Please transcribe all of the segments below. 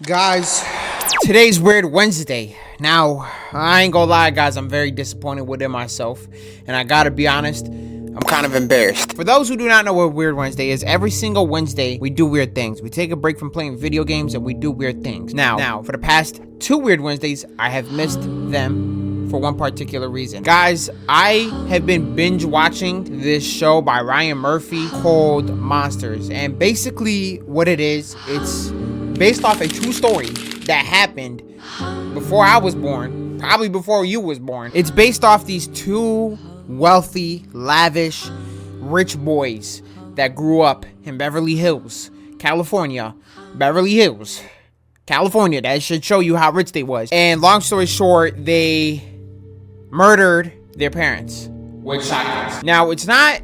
Guys, today's Weird Wednesday. Now, I ain't gonna lie, guys, I'm very disappointed within myself, and I gotta be honest, I'm kind of embarrassed. For those who do not know what Weird Wednesday is, every single Wednesday, we do weird things. We take a break from playing video games, and we do weird things. Now, for the past 2 Weird Wednesdays, I have missed them for one particular reason. Guys, I have been binge watching this show by Ryan Murphy called Monsters, and basically what it is, it's based off a true story that happened before I was born, probably before you was born. It's based off these 2 wealthy, lavish, rich boys that grew up in Beverly Hills, California. Beverly Hills, California. That should show you how rich they was. And long story short, they murdered their parents with shotguns. Now, it's not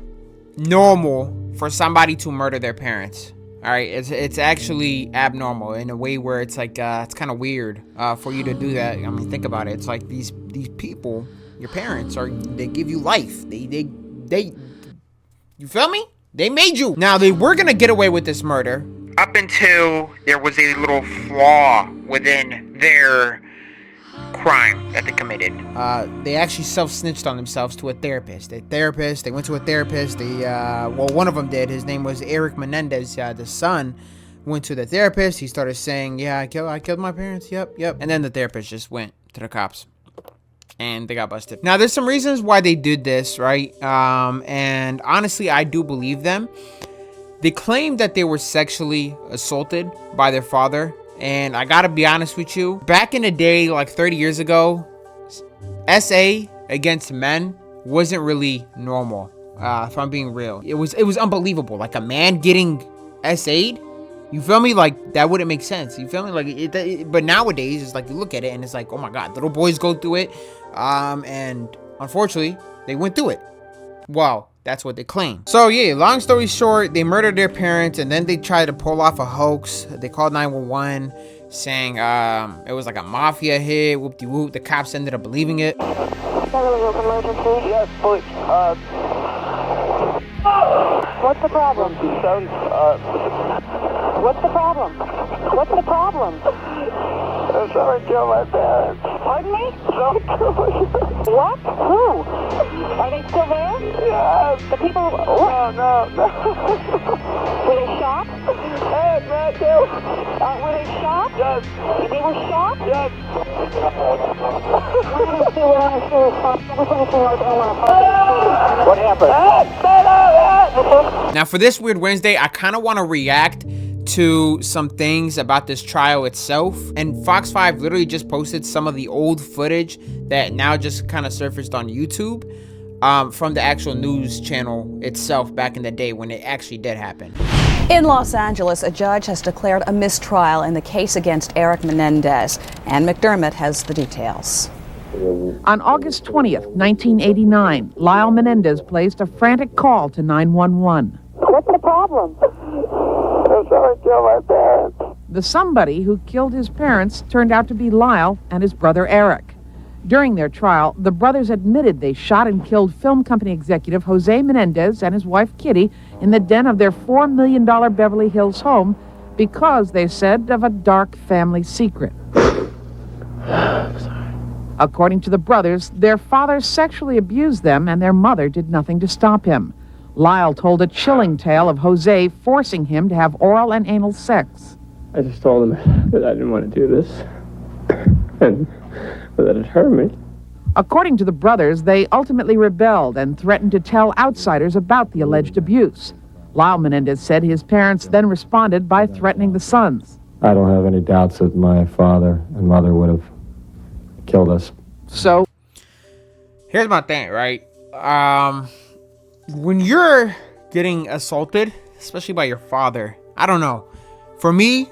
normal for somebody to murder their parents. All right, it's actually abnormal in a way where it's like it's kind of weird for you to do that. I mean, think about it. It's like these people, your parents, they give you life. They you feel me? They made you. Now, they were gonna get away with this murder up until there was a little flaw within their crime that they committed. They actually self-snitched on themselves to a therapist. They went to a therapist. One of them did. His name was Erik Menendez. The son went to the therapist. He started saying, yeah, I killed my parents. Yep. And then the therapist just went to the cops. And they got busted. Now, there's some reasons why they did this, right? And honestly, I do believe them. They claimed that they were sexually assaulted by their father. And I gotta be honest with you, back in the day, like 30 years ago, SA against men wasn't really normal, if I'm being real. It was unbelievable. Like a man getting SA'd, you feel me? Like, that wouldn't make sense. You feel me? Like, but nowadays, it's like, you look at it and it's like, oh my God, little boys go through it. And unfortunately, they went through it. Wow. That's what they claim. So yeah, long story short, they murdered their parents and then they tried to pull off a hoax. They called 911 saying it was like a mafia hit, whoop-de-whoop. The cops ended up believing it. Emergency? Yes, please. What's the problem? What's the problem? What's the problem? Someone killed my parents. Pardon me? Someone killed my parents. What? Who? Are they still there? Yes. The people... No. Were they shot? Hey, Matthew. Were they shot? Yes. They were shot? Yes. What happened? Now, for this Weird Wednesday, I kind of want to react to some things about this trial itself. And Fox 5 literally just posted some of the old footage that now just kind of surfaced on YouTube from the actual news channel itself back in the day when it actually did happen. In Los Angeles, a judge has declared a mistrial in the case against Erik Menendez. Ann McDermott has the details. On August 20th, 1989, Lyle Menendez placed a frantic call to 911. What's the problem? Someone killed my parents. The somebody who killed his parents turned out to be Lyle and his brother Erik. During their trial, the brothers admitted they shot and killed film company executive Jose Menendez and his wife Kitty in the den of their $4 million Beverly Hills home because, they said, of a dark family secret. According to the brothers, their father sexually abused them and their mother did nothing to stop him. Lyle told a chilling tale of Jose forcing him to have oral and anal sex. I just told him that I didn't want to do this and that it hurt me. According to the brothers, they ultimately rebelled and threatened to tell outsiders about the alleged abuse. Lyle Menendez said his parents then responded by threatening the sons. I don't have any doubts that my father and mother would have killed us. So, Here's my thing, right? When you're getting assaulted, especially by your father, I don't know. For me,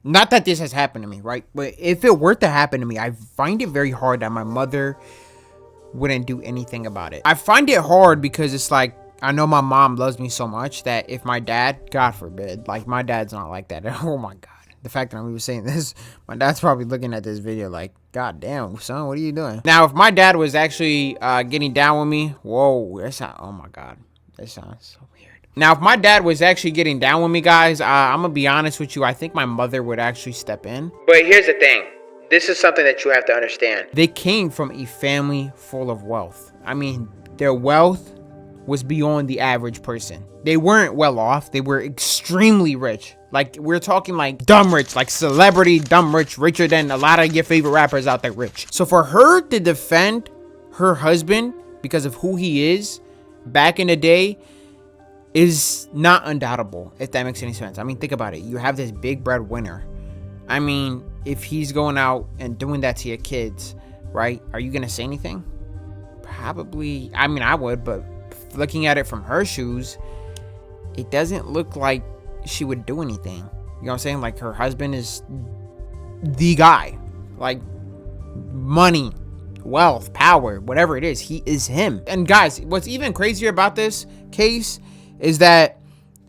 not that this has happened to me, right? But if it were to happen to me, I find it very hard that my mother wouldn't do anything about it. I find it hard because it's like, I know my mom loves me so much that if my dad, God forbid, like my dad's not like that. Oh my God. The fact that I'm even saying this, my dad's probably looking at this video like, God damn, son, what are you doing? Now, if my dad was actually getting down with me, whoa, that sounds, oh my God, that sounds so weird. Now, if my dad was actually getting down with me, guys, I'm gonna be honest with you. I think my mother would actually step in. But here's the thing. This is something that you have to understand. They came from a family full of wealth. I mean, their wealth was beyond the average person. They weren't well off. They were extremely rich. Like, we're talking like dumb rich, like celebrity dumb rich, richer than a lot of your favorite rappers out there rich. So for her to defend her husband because of who he is back in the day is not undoubtable, if that makes any sense. I mean, think about it. You have this big breadwinner. I mean, if he's going out and doing that to your kids, right? Are you gonna say anything? Probably. I mean, I would, but looking at it from her shoes, it doesn't look like she would do anything. You know what I'm saying? Like, her husband is the guy. Like, money, wealth, power, whatever it is, he is him. And guys, what's even crazier about this case is that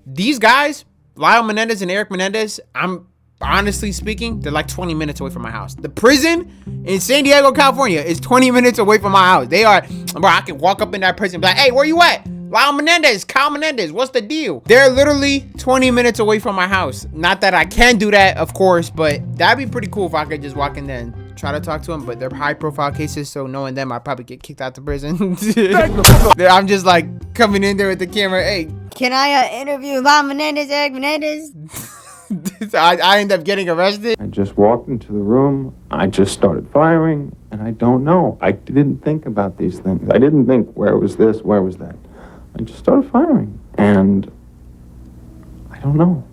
these guys, Lyle Menendez and Erik Menendez, I'm honestly speaking, they're like 20 minutes away from my house. The prison in San Diego, California is 20 minutes away from my house. They are, bro, I can walk up in that prison and be like, hey, where you at? Lyle Menendez, Kyle Menendez, what's the deal? They're literally 20 minutes away from my house. Not that I can do that, of course, but that'd be pretty cool if I could just walk in there and try to talk to them. But they're high profile cases, so knowing them, I'd probably get kicked out the prison. I'm just like coming in there with the camera. Hey, can I interview Lyle Menendez, Erik Menendez? I end up getting arrested. I just walked into the room. I just started firing, and I don't know. I didn't think about these things. I didn't think, where was this, where was that? I just started firing, and I don't know.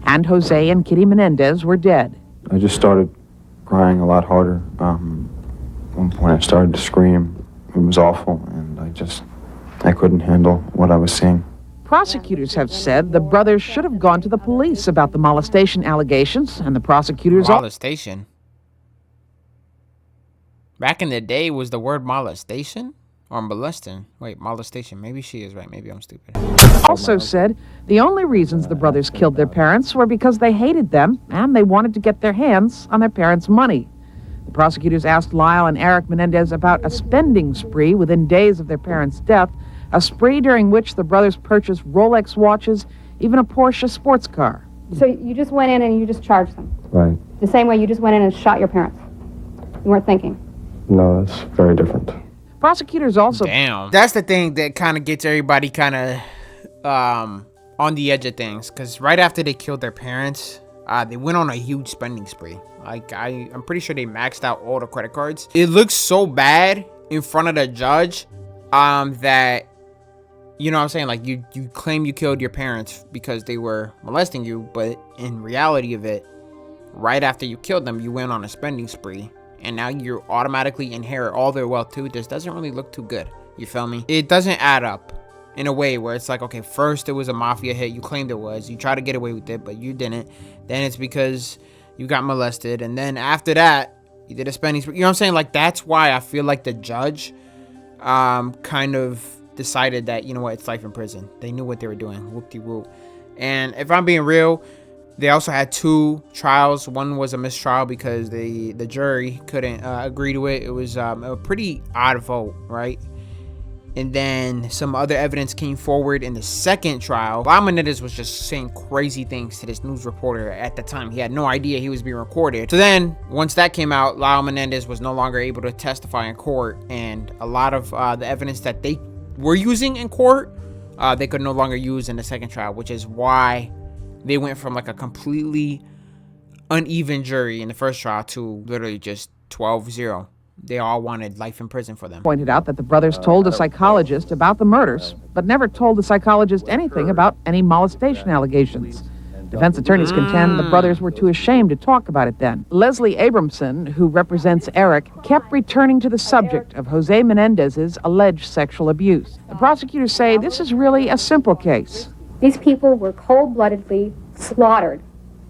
And Jose and Kitty Menendez were dead. I just started crying a lot harder. At one point I started to scream. It was awful, and I couldn't handle what I was seeing. Prosecutors have said the brothers should have gone to the police about the molestation allegations, and the prosecutors... Molestation? Back in the day, was the word molestation? Or molesting? Wait, molestation. Maybe she is right. Maybe I'm stupid. Also said the only reasons the brothers killed their parents were because they hated them and they wanted to get their hands on their parents' money. The prosecutors asked Lyle and Erik Menendez about a spending spree within days of their parents' death, a spree during which the brothers purchased Rolex watches, even a Porsche sports car. So you just went in and you just charged them? Right. The same way you just went in and shot your parents? You weren't thinking? No, that's very different. Prosecutors also... Damn. That's the thing that kind of gets everybody kind of on the edge of things. Because right after they killed their parents, they went on a huge spending spree. Like, I'm pretty sure they maxed out all the credit cards. It looks so bad in front of the judge that, you know what I'm saying? Like, you claim you killed your parents because they were molesting you. But in reality of it, right after you killed them, you went on a spending spree. And now you automatically inherit all their wealth too. This doesn't really look too good. You feel me? It doesn't add up in a way where it's like, okay, first it was a mafia hit. You claimed it was. You tried to get away with it, but you didn't. Then it's because you got molested. And then after that, you did a spending spree. You know what I'm saying? Like, that's why I feel like the judge kind of decided that, you know what, it's life in prison. They knew what they were doing. Whoop-de-whoop. And if I'm being real, they also had 2 trials. One was a mistrial because the jury couldn't agree to it. It was a pretty odd vote, right? And then some other evidence came forward in the second trial. Lyle Menendez was just saying crazy things to this news reporter at the time. He had no idea he was being recorded. So then, once that came out, Lyle Menendez was no longer able to testify in court. And a lot of the evidence that they were using in court, they could no longer use in the second trial, which is why they went from like a completely uneven jury in the first trial to literally just 12-0. They all wanted life in prison for them. Pointed out that the brothers told a psychologist about the murders, but never told the psychologist anything about any molestation allegations. Defense attorneys contend the brothers were too ashamed to talk about it then. Leslie Abramson, who represents Erik, kept returning to the subject of Jose Menendez's alleged sexual abuse. The prosecutors say this is really a simple case. These people were cold-bloodedly slaughtered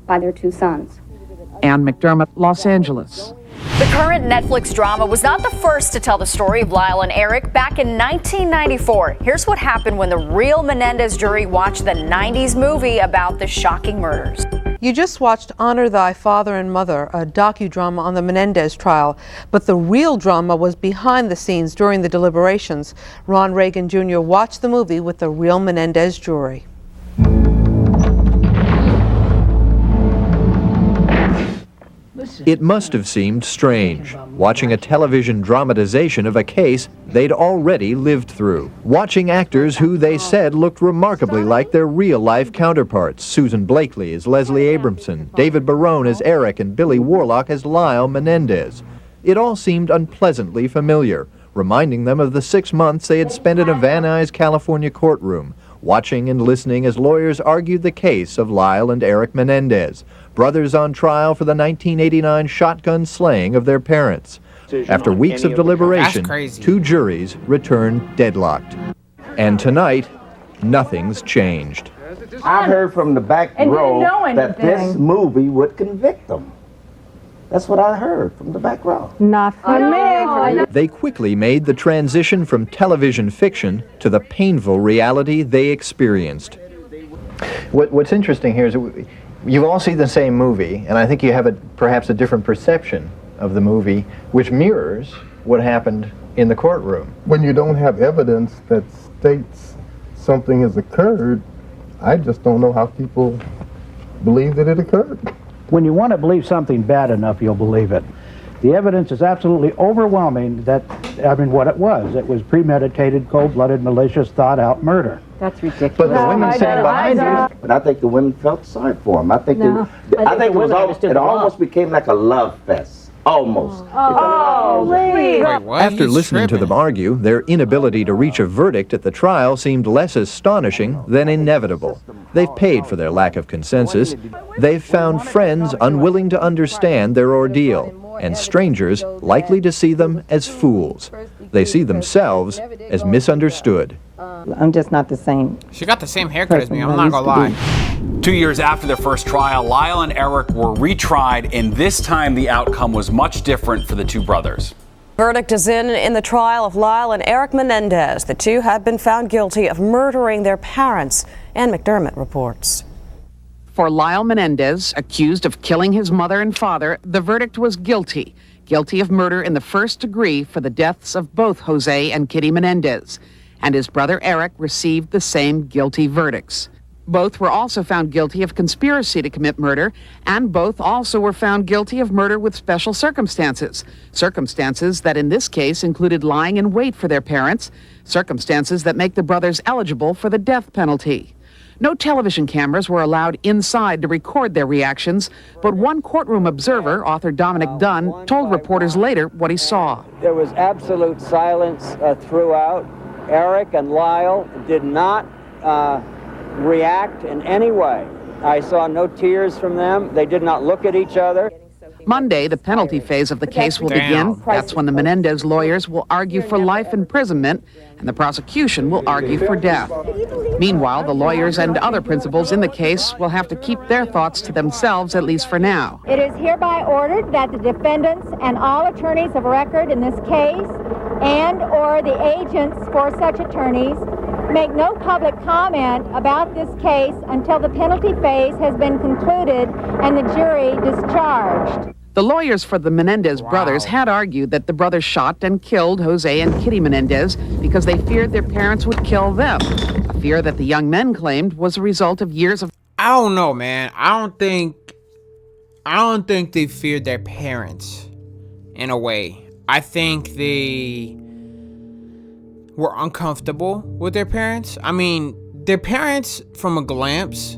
by their 2 sons. Ann McDermott, Los Angeles. The current Netflix drama was not the first to tell the story of Lyle and Erik. Back in 1994, here's what happened when the real Menendez jury watched the 90s movie about the shocking murders. You just watched Honor Thy Father and Mother, a docudrama on the Menendez trial, but the real drama was behind the scenes during the deliberations. Ron Reagan Jr. watched the movie with the real Menendez jury. It must have seemed strange, watching a television dramatization of a case they'd already lived through. Watching actors who they said looked remarkably like their real-life counterparts. Susan Blakely as Leslie Abramson, David Barone as Eric, and Billy Warlock as Lyle Menendez. It all seemed unpleasantly familiar, reminding them of the 6 months they had spent in a Van Nuys, California courtroom, watching and listening as lawyers argued the case of Lyle and Erik Menendez, brothers on trial for the 1989 shotgun slaying of their parents. After weeks of deliberation, 2 juries returned deadlocked. And tonight, nothing's changed. I heard from the back row that this movie would convict them. That's what I heard from the back row. Not for me. They quickly made the transition from television fiction to the painful reality they experienced. What's interesting here is you all see the same movie, and I think you have perhaps a different perception of the movie, which mirrors what happened in the courtroom. When you don't have evidence that states something has occurred, I just don't know how people believe that it occurred. When you want to believe something bad enough, you'll believe it. The evidence is absolutely overwhelming that, what it was premeditated, cold-blooded, malicious, thought-out murder. That's ridiculous. But the women sitting behind you, but I think the women felt sorry for him. I think it almost became like a love fest. Almost. Wait, After listening to them argue, their inability to reach a verdict at the trial seemed less astonishing than inevitable. They've paid for their lack of consensus. They've found friends unwilling to understand their ordeal, and strangers likely to see them as fools. They see themselves as misunderstood. I'm just not the same. She got the same haircut as me, I'm not gonna lie. 2 years after their first trial, Lyle and Erik were retried, and this time the outcome was much different for the 2 brothers. Verdict is in the trial of Lyle and Erik Menendez. The 2 have been found guilty of murdering their parents. Ann McDermott reports. For Lyle Menendez, accused of killing his mother and father, the verdict was guilty. Guilty of murder in the first degree for the deaths of both Jose and Kitty Menendez. And his brother Erik received the same guilty verdicts. Both were also found guilty of conspiracy to commit murder, and both also were found guilty of murder with special circumstances. Circumstances that in this case included lying in wait for their parents, circumstances that make the brothers eligible for the death penalty. No television cameras were allowed inside to record their reactions, but one courtroom observer, author Dominic Dunn, told reporters later what he saw. There was absolute silence throughout. Erik and Lyle did not react in any way. I saw no tears from them. They did not look at each other. Monday, the penalty phase of the case will begin. That's when the Menendez lawyers will argue for life imprisonment, and the prosecution will argue for death. Meanwhile, the lawyers and other principals in the case will have to keep their thoughts to themselves, at least for now. It is hereby ordered that the defendants and all attorneys of record in this case and or the agents for such attorneys make no public comment about this case until the penalty phase has been concluded and the jury discharged. The lawyers for the Menendez brothers had argued that the brothers shot and killed Jose and Kitty Menendez because they feared their parents would kill them, a fear that the young men claimed was a result of years of... I don't know, man. I don't think they feared their parents in a way. I think they were uncomfortable with their parents. I mean, their parents from a glance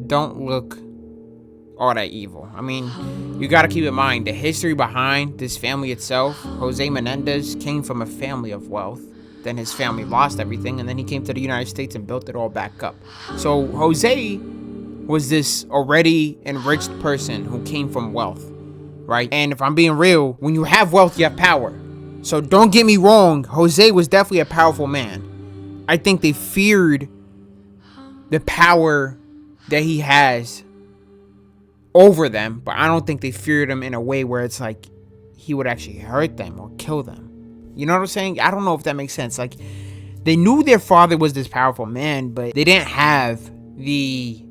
don't look all that evil. I mean, you got to keep in mind the history behind this family itself. Jose Menendez came from a family of wealth. Then his family lost everything, and then he came to the United States and built it all back up. So Jose was this already enriched person who came from wealth, right? And if I'm being real, when you have wealth, you have power. So don't get me wrong, Jose was definitely a powerful man. I think they feared the power that he has over them, but I don't think they feared him in a way where it's like he would actually hurt them or kill them. You know what I'm saying? I don't know if that makes sense. Like, they knew their father was this powerful man, but they didn't have the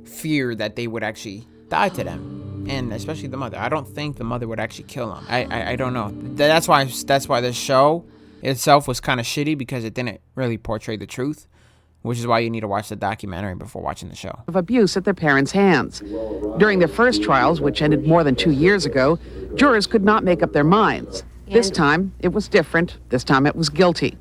fear that they would actually die to them. And especially the mother. I don't think the mother would actually kill him. I don't know. That's why the show itself was kind of shitty, because it didn't really portray the truth. which is why you need to watch the documentary before watching the show. Of abuse at their parents' hands. During their first trials, which ended more than 2 years ago, jurors could not make up their minds. This time, it was different. This time, it was guilty.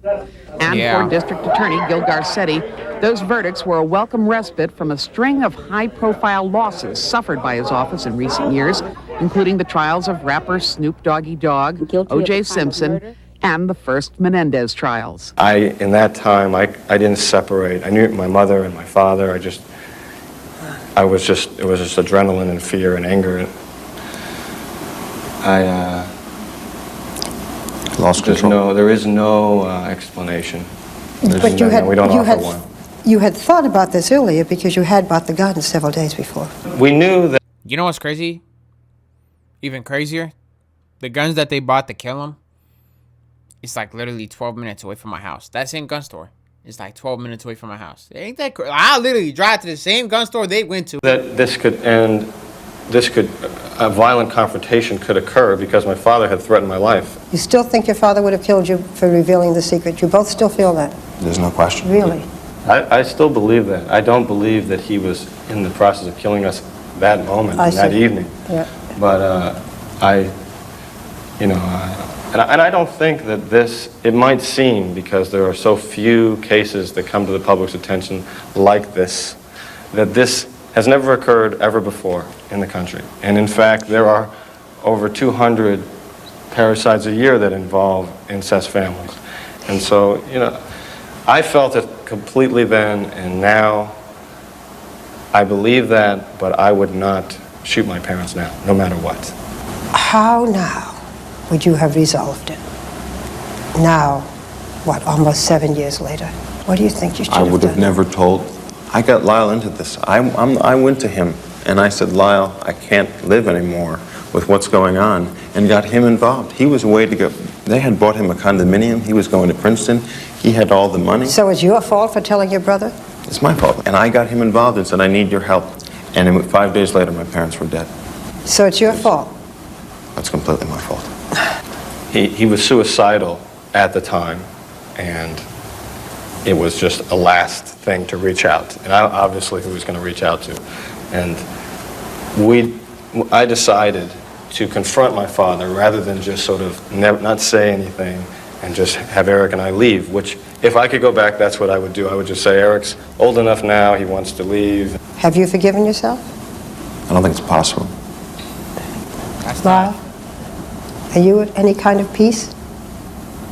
And for District Attorney Gil Garcetti, those verdicts were a welcome respite from a string of high-profile losses suffered by his office in recent years, including the trials of rapper Snoop Doggy Dogg, O.J. Simpson, and the first Menendez trials. In that time, I didn't separate. I knew my mother and my father. It was just adrenaline and fear and anger. Lost control. There is no explanation. But we don't offer one. You had thought about this earlier because you had bought the gun several days before. We knew that. You know what's crazy? Even crazier? The guns that they bought to kill him, it's like literally 12 minutes away from my house. That same gun store is like 12 minutes away from my house. Ain't that crazy? I literally drive to the same gun store they went to. That this could end, a violent confrontation could occur because my father had threatened my life. You still think your father would have killed you for revealing the secret? You both still feel that? There's no question. Really? I still believe that. I don't believe that he was in the process of killing us that moment, that evening. Yeah. But and I don't think that it might seem, because there are so few cases that come to the public's attention like this, that this has never occurred ever before in the country. And in fact, there are over 200 parricides a year that involve incest families. And so, I felt it completely then, and now I believe that, but I would not shoot my parents now, no matter what. How now would you have resolved it? Now, almost 7 years later? What do you think you should have done? I would have never told. I got Lyle into this. I went to him and I said, Lyle, I can't live anymore with what's going on, and got him involved. He was a way to go. They had bought him a condominium. He was going to Princeton. He had all the money. So it's your fault for telling your brother? It's my fault. And I got him involved and said, I need your help. And 5 days later, my parents were dead. So it's your fault? That's completely my fault. He was suicidal at the time, and it was just a last thing to reach out. And obviously who was going to reach out to. And I decided to confront my father rather than just sort of not say anything and just have Eric and I leave, which if I could go back, that's what I would do. I would just say, Eric's old enough now, he wants to leave. Have you forgiven yourself? I don't think it's possible. Lyle, are you at any kind of peace?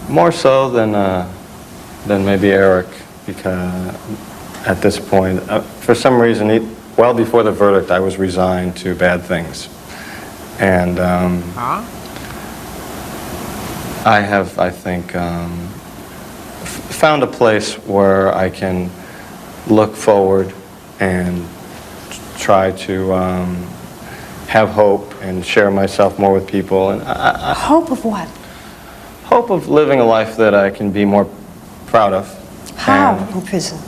More so than maybe Eric, because at this point, for some reason, well before the verdict, I was resigned to bad things. And I have, I think, found a place where I can look forward and try to have hope and share myself more with people. And Hope of what? Hope of living a life that I can be more proud of. How in prison?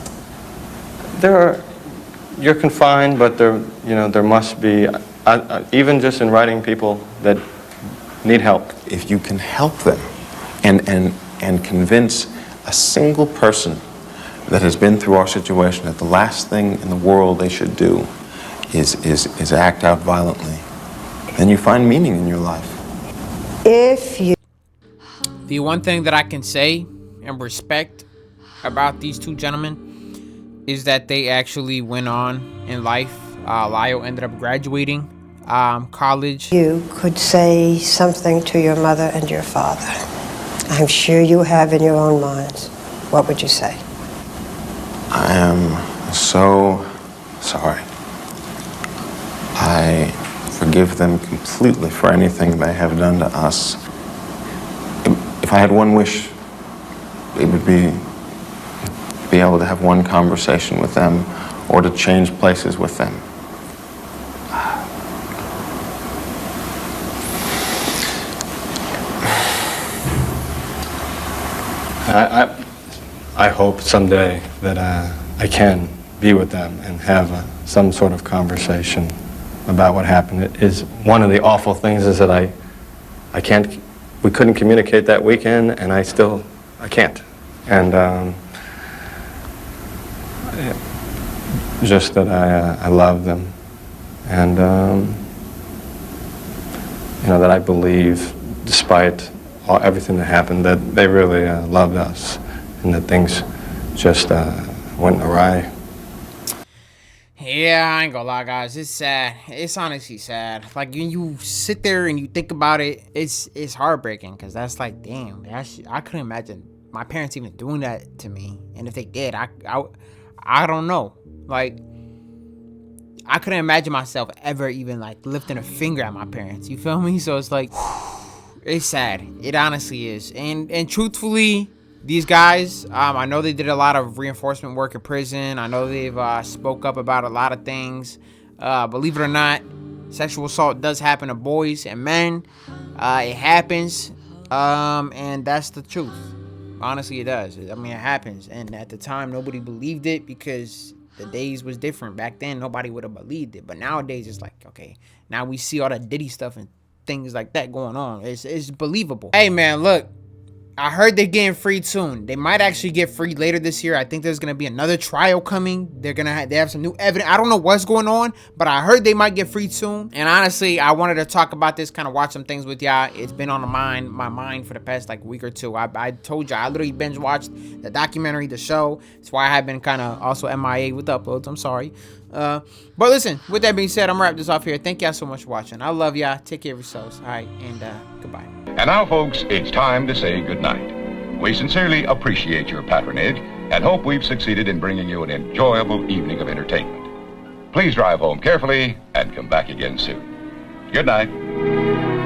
You're confined, but there must be, even just in writing, people that need help. If you can help them and convince a single person that has been through our situation that the last thing in the world they should do is act out violently, then you find meaning in your life. The one thing that I can say and respect about these two gentlemen is that they actually went on in life. Lyle ended up graduating college. You could say something to your mother and your father. I'm sure you have in your own minds. What would you say? I am so sorry. I forgive them completely for anything they have done to us. If I had one wish, it would be able to have one conversation with them or to change places with them. I hope someday that I can be with them and have some sort of conversation about what happened. It is one of the awful things is that we couldn't communicate that weekend, and I can't. And just that I love them, and that I believe, despite everything that happened, that they really loved us, and that things just went awry. Yeah, I ain't gonna lie, guys. It's sad. It's honestly sad. Like, when you sit there and you think about it, it's heartbreaking, because that's like, damn, I couldn't imagine my parents even doing that to me. And if they did, I don't know. Like, I couldn't imagine myself ever even, like, lifting a finger at my parents. You feel me? So it's like, it's sad. It honestly is. And truthfully, these guys, I know they did a lot of reinforcement work in prison. I know they've spoke up about a lot of things. Believe it or not, sexual assault does happen to boys and men. It happens, and that's the truth. Honestly, it does. I mean, it happens. And at the time, nobody believed it because the days was different. Back then, nobody would have believed it. But nowadays, it's like, okay, now we see all the Diddy stuff and things like that going on. It's believable. Hey, man, look. I heard they're getting freed soon. They might actually get freed later this year. I think there's gonna be another trial coming. They have some new evidence. I don't know what's going on, but I heard they might get freed soon. And honestly, I wanted to talk about this, kind of watch some things with y'all. It's been on my mind for the past like week or two. I told you I literally binge watched the documentary, the show. That's why I have been kind of also MIA with uploads. I'm sorry. But listen, with that being said, I'm gonna wrap this off here. Thank y'all so much for watching. I love y'all. Take care of yourselves. All right, and goodbye. And now, folks, it's time to say goodnight. We sincerely appreciate your patronage and hope we've succeeded in bringing you an enjoyable evening of entertainment. Please drive home carefully and come back again soon. Good night.